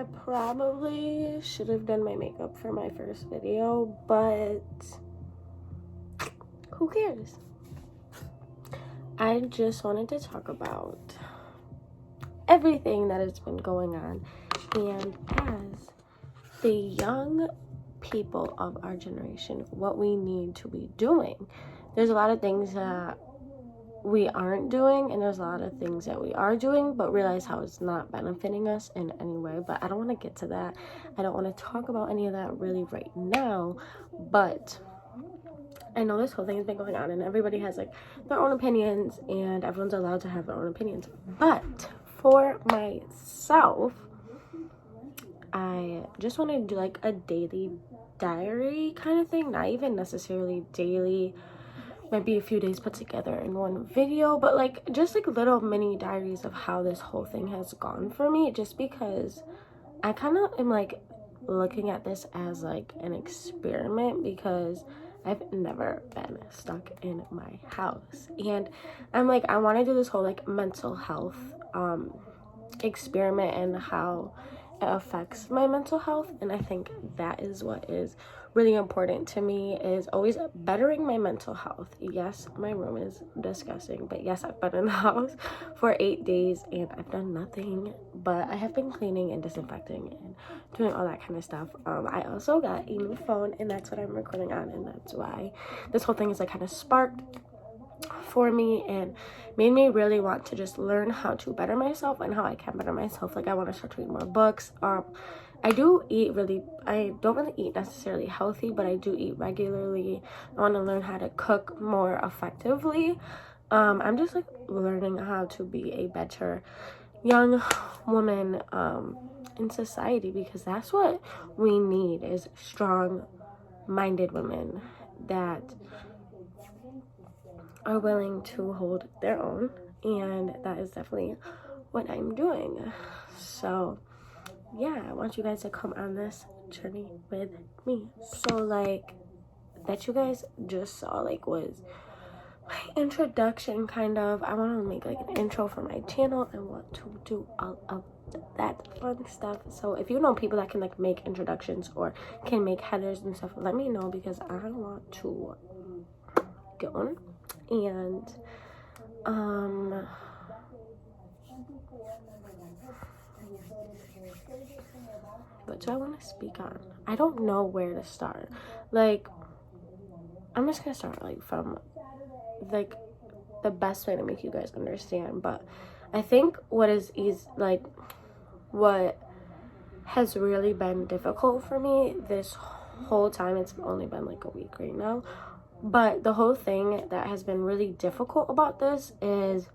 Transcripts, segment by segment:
I probably should have done my makeup for my first video, but who cares? I just wanted to talk about everything that has been going on, and as the young people of our generation, what we need to be doing. There's a lot of things that we aren't doing, and there's a lot of things that we are doing, but realize how it's not benefiting us in any way. But I don't want to get to that. I don't want to talk about any of that really right now, but I know this whole thing has been going on, and everybody has like their own opinions, and everyone's allowed to have their own opinions. But for myself, I just want to do like a daily diary kind of thing, not even necessarily daily, maybe a few days put together in one video, but like just like little mini diaries of how this whole thing has gone for me, just because I kind of am like looking at this as like an experiment, because I've never been stuck in my house, and I'm like, I want to do this whole like mental health experiment and how it affects my mental health. And I think that is what is really important to me, is always bettering my mental health. Yes, my room is disgusting, but yes, I've been in the house for 8 days and I've done nothing, but I have been cleaning and disinfecting and doing all that kind of stuff. I also got a new phone, and that's what I'm recording on, and that's why this whole thing is like kind of sparked for me and made me really want to just learn how to better myself and how I can better myself. Like, I want to start to read more books. I don't really eat necessarily healthy, but I do eat regularly. I want to learn how to cook more effectively. I'm just like learning how to be a better young woman in society, because that's what we need, is strong-minded women that are willing to hold their own, and that is definitely what I'm doing. So yeah, I want you guys to come on this journey with me. So like that you guys just saw like was my introduction, kind of. I want to make like an intro for my channel. I want to do all of that fun stuff. So if you know people that can like make introductions or can make headers and stuff, let me know, because I want to get one. And what do I want to speak on? I don't know where to start. Like, I'm just gonna start like from like the best way to make you guys understand. But I think what has really been difficult for me this whole time, it's only been like a week right now, but the whole thing that has been really difficult about this is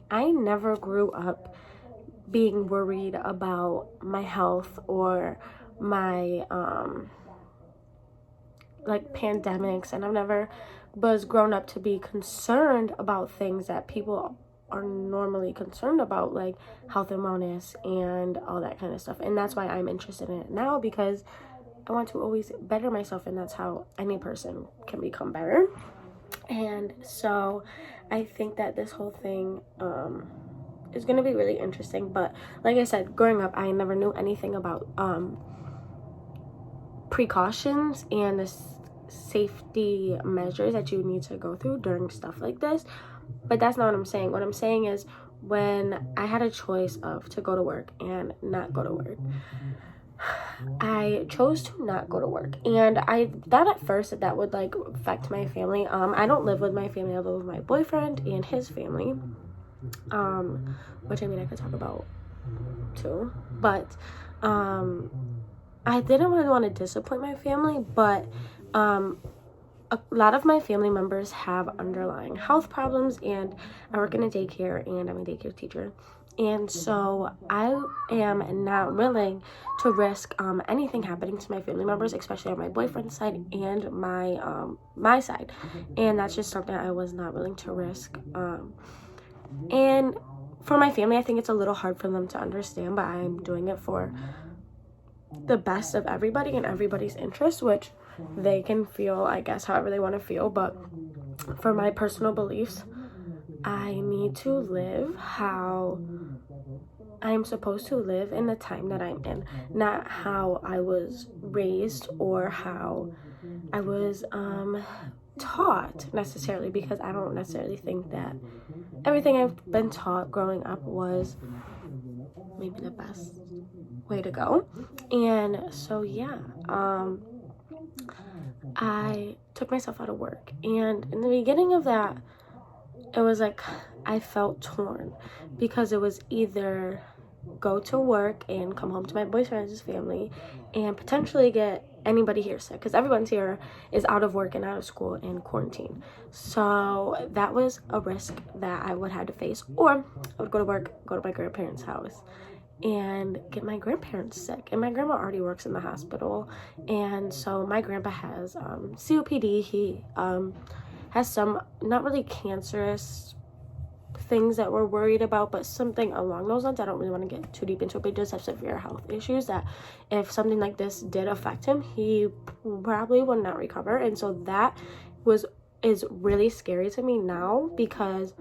I never grew up being worried about my health or my like pandemics, and I've never was grown up to be concerned about things that people are normally concerned about, like health and wellness and all that kind of stuff. And that's why I'm interested in it now, because I want to always better myself, and that's how any person can become better. And so I think that this whole thing is going to be really interesting. But like I said, growing up, I never knew anything about precautions and the safety measures that you need to go through during stuff like this. But that's not what I'm saying. What I'm saying is, when I had a choice of to go to work and not go to work, I chose to not go to work. And I thought at first that would like affect my family. I don't live with my family. I live with my boyfriend and his family, which I mean I could talk about too. But I didn't really want to disappoint my family, but a lot of my family members have underlying health problems, and I work in a daycare and I'm a daycare teacher. And so I am not willing to risk anything happening to my family members, especially on my boyfriend's side and my side. And that's just something I was not willing to risk. And for my family, I think it's a little hard for them to understand, but I'm doing it for the best of everybody and everybody's interest, which they can feel, I guess, however they want to feel. But for my personal beliefs, I need to live how I'm supposed to live in the time that I'm in, not how I was raised or how I was taught necessarily, because I don't necessarily think that everything I've been taught growing up was maybe the best way to go. And so yeah, I took myself out of work, and in the beginning of that, it was like I felt torn, because it was either go to work and come home to my boyfriend's family and potentially get anybody here sick, because everyone's here is out of work and out of school in quarantine. So that was a risk that I would have to face. Or I would go to work, go to my grandparents' house, and get my grandparents sick. And my grandma already works in the hospital, and so my grandpa has COPD. He has some not really cancerous things that we're worried about, but something along those lines. I don't really want to get too deep into it, but he does have severe health issues that if something like this did affect him, he probably would not recover. And so that is really scary to me now, because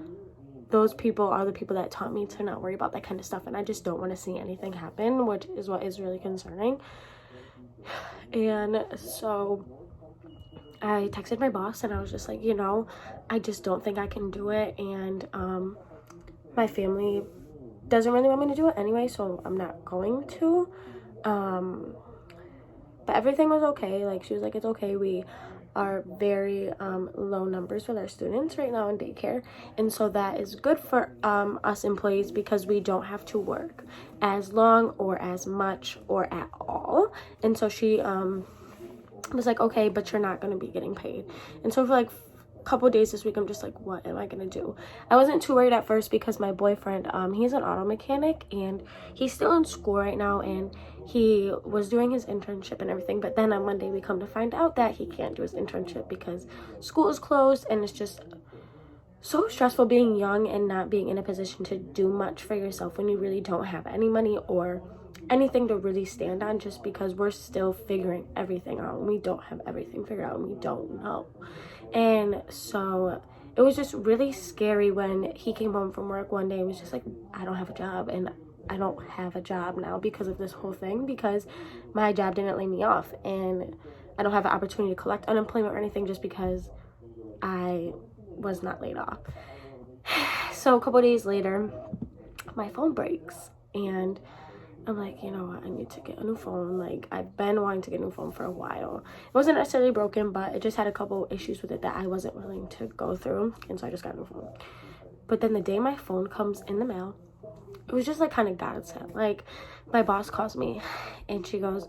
those people are the people that taught me to not worry about that kind of stuff, and I just don't want to see anything happen, which is what is really concerning. And so I texted my boss, and I was just like, I just don't think I can do it, and my family doesn't really want me to do it anyway, so I'm not going to. But everything was okay. Like, she was like, it's okay. We are very low numbers with our students right now in daycare, and so that is good for us employees, because we don't have to work as long or as much or at all. And so she was like, okay, but you're not going to be getting paid. And so for like a couple of days this week, I'm just like, what am I going to do? I wasn't too worried at first, because my boyfriend, he's an auto mechanic, and he's still in school right now, and he was doing his internship and everything. But then on Monday, we come to find out that he can't do his internship because school is closed, and it's just so stressful being young and not being in a position to do much for yourself when you really don't have any money or anything to really stand on, just because we're still figuring everything out, and we don't have everything figured out, and we don't know. And so it was just really scary when he came home from work one day and was just like, I don't have a job, and I don't have a job now because of this whole thing, because my job didn't lay me off, and I don't have an opportunity to collect unemployment or anything just because I was not laid off. So a couple days later, my phone breaks, and I'm like, you know what, I need to get a new phone. Like, I've been wanting to get a new phone for a while. It wasn't necessarily broken, but it just had a couple issues with it that I wasn't willing to go through, and so I just got a new phone. But then the day my phone comes in the mail, it was just like kind of God sent. Like, my boss calls me, and she goes,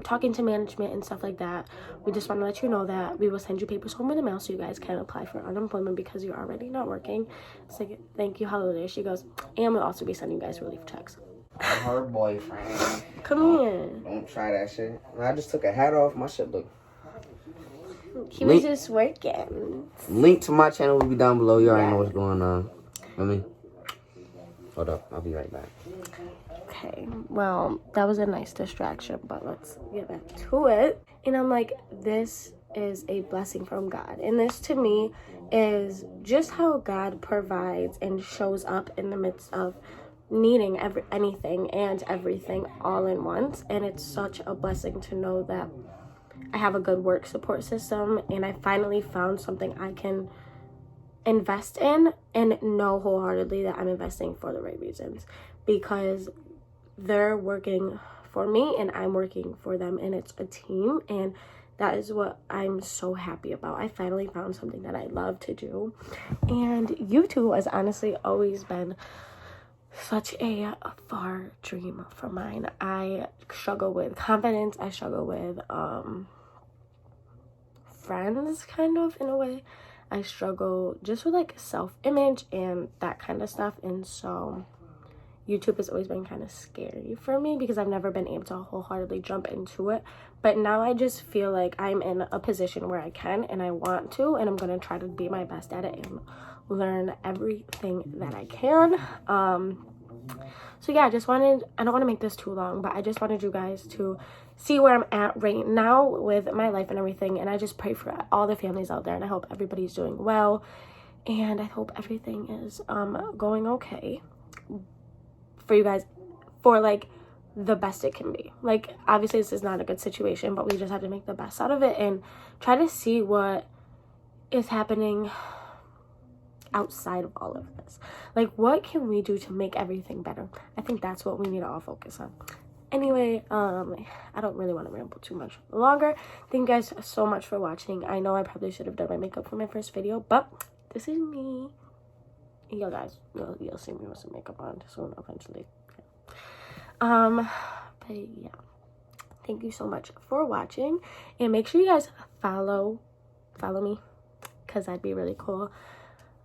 talking to management and stuff like that, we just want to let you know that we will send you papers home in the mail so you guys can apply for unemployment because you're already not working. It's like, thank you, hallelujah. She goes, and we'll also be sending you guys relief checks. I'm her boyfriend. Come here. Don't try that shit. I just took a hat off. My shit look. He was just working. Link to my channel will be down below. You already know what's going on. Hold up. I'll be right back. Okay, well, that was a nice distraction, but let's get back to it. And I'm like, this is a blessing from God. And this to me is just how God provides and shows up in the midst of needing anything and everything all in once. And it's such a blessing to know that I have a good work support system, and I finally found something I can invest in and know wholeheartedly that I'm investing for the right reasons, because they're working for me and I'm working for them, and it's a team, and that is what I'm so happy about. I finally found something that I love to do. And YouTube has honestly always been such a far dream for mine. I struggle with confidence. I struggle with friends, kind of, in a way. I struggle just with like self-image and that kind of stuff, and so YouTube has always been kind of scary for me because I've never been able to wholeheartedly jump into it. But now I just feel like I'm in a position where I can and I want to, and I'm going to try to be my best at it and learn everything that I can. So yeah, I don't want to make this too long, but I just wanted you guys to see where I'm at right now with my life and everything. And I just pray for all the families out there, and I hope everybody's doing well and I hope everything is going okay for you guys, for like the best it can be. Like, obviously this is not a good situation, but we just have to make the best out of it and try to see what is happening outside of all of this. Like, what can we do to make everything better? I think that's what we need to all focus on. Anyway, I don't really want to ramble too much longer. Thank you guys so much for watching. I know I probably should have done my makeup for my first video, but this is me. You guys, you'll see me with some makeup on soon eventually. But yeah, thank you so much for watching, and make sure you guys follow me, because that'd be really cool.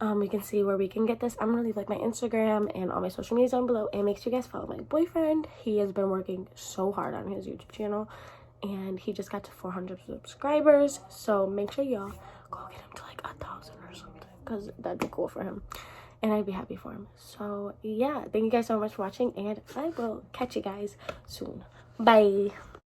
We can see where we can get this. I'm gonna leave like my Instagram and all my social medias down below, and make sure you guys follow my boyfriend. He has been working so hard on his YouTube channel, and he just got to 400 subscribers, so make sure y'all go get him to like 1,000 or something, because that'd be cool for him and I'd be happy for him. So yeah, thank you guys so much for watching, and I will catch you guys soon. Bye.